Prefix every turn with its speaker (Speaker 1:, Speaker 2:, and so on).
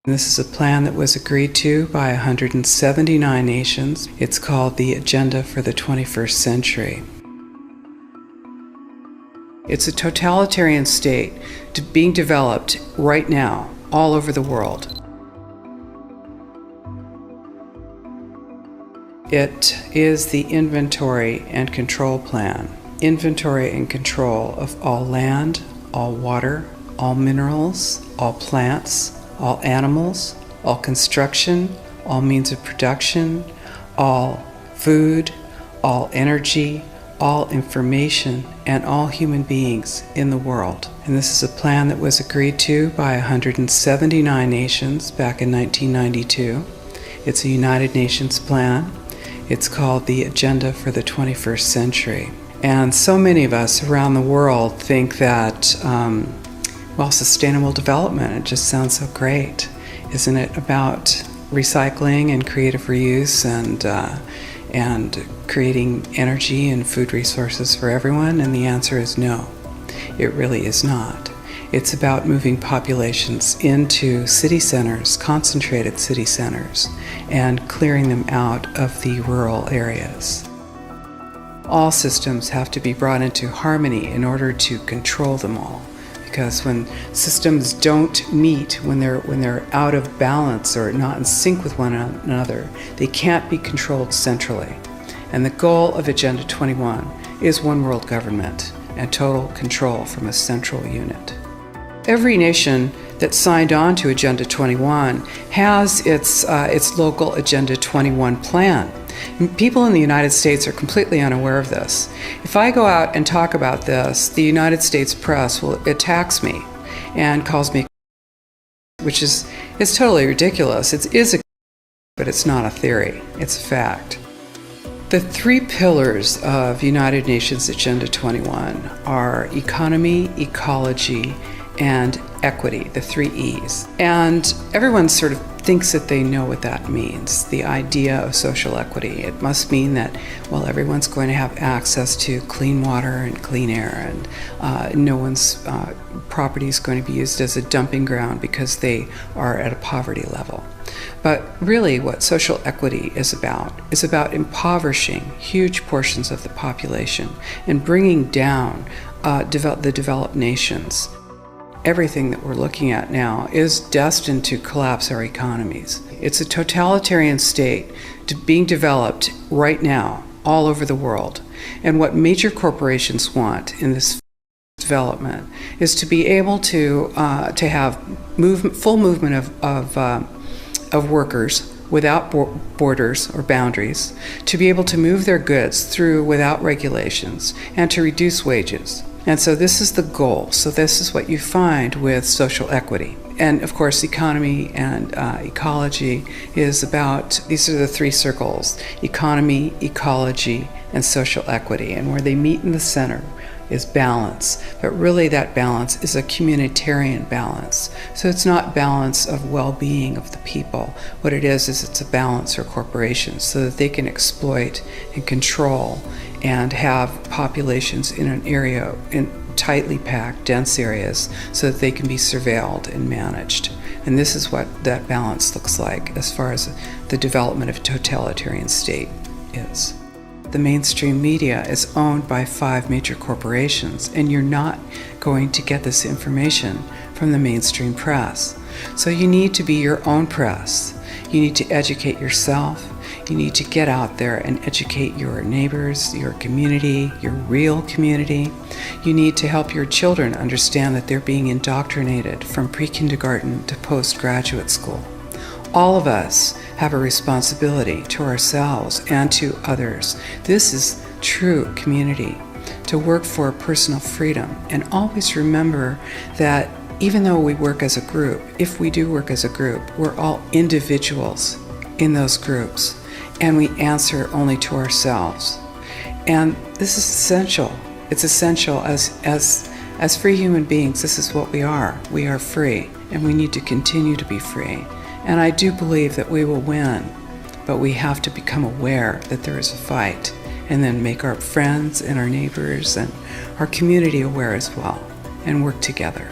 Speaker 1: This is a plan that was agreed to by 179 nations. It's called the Agenda for the 21st Century. It's a totalitarian state being developed right now all over the world. It is the inventory and control plan. Inventory and control of all land, all water, all minerals, all plants, all animals, all construction, all means of production, all food, all energy, all information, and all human beings in the world. And this is a plan that was agreed to by 179 nations back in 1992. It's a United Nations plan. It's called the Agenda for the 21st Century. And so many of us around the world think that sustainable development, it just sounds so great. Isn't it about recycling and creative reuse and creating energy and food resources for everyone? And the answer is no, it really is not. It's about moving populations into city centers, concentrated city centers, and clearing them out of the rural areas. All systems have to be brought into harmony in order to control them all. Because when systems don't meet, when they're out of balance or not in sync with one another, they can't be controlled centrally. And the goal of Agenda 21 is one world government and total control from a central unit. Every nation that signed on to Agenda 21 has its local Agenda 21 plan. People in the United States are completely unaware of this. If I go out and talk about this, the United States press attacks me and calls me, which is totally ridiculous. But it's not a theory, it's a fact. The three pillars of United Nations Agenda 21 are economy, ecology, and equity, the three E's. And everyone sort of thinks that they know what that means, the idea of social equity. It must mean that, everyone's going to have access to clean water and clean air, and no one's property is going to be used as a dumping ground because they are at a poverty level. But really what social equity is about impoverishing huge portions of the population and bringing down the developed nations. Everything that we're looking at now is destined to collapse our economies. It's a totalitarian state being developed right now all over the world. And what major corporations want in this development is to be able to have full movement of workers without borders or boundaries, to be able to move their goods through without regulations, and to reduce wages. And so this is the goal. So this is what you find with social equity. And of course, economy and ecology is about, these are the three circles: economy, ecology, and social equity. And where they meet in the center is balance. But really that balance is a communitarian balance. So it's not balance of well-being of the people. What it is it's a balance for corporations so that they can exploit and control and have populations in an area, in tightly packed, dense areas, so that they can be surveilled and managed. And this is what that balance looks like as far as the development of a totalitarian state is. The mainstream media is owned by 5 major corporations, and you're not going to get this information from the mainstream press. So you need to be your own press. You need to educate yourself. You need to get out there and educate your neighbors, your community, your real community. You need to help your children understand that they're being indoctrinated from pre-kindergarten to postgraduate school. All of us have a responsibility to ourselves and to others. This is true community, to work for personal freedom. And always remember that even though we work as a group, if we do work as a group, we're all individuals in those groups, and we answer only to ourselves. And this is essential. It's essential as free human beings. This is what we are. We are free, and we need to continue to be free. And I do believe that we will win, but we have to become aware that there is a fight, and then make our friends and our neighbors and our community aware as well, and work together.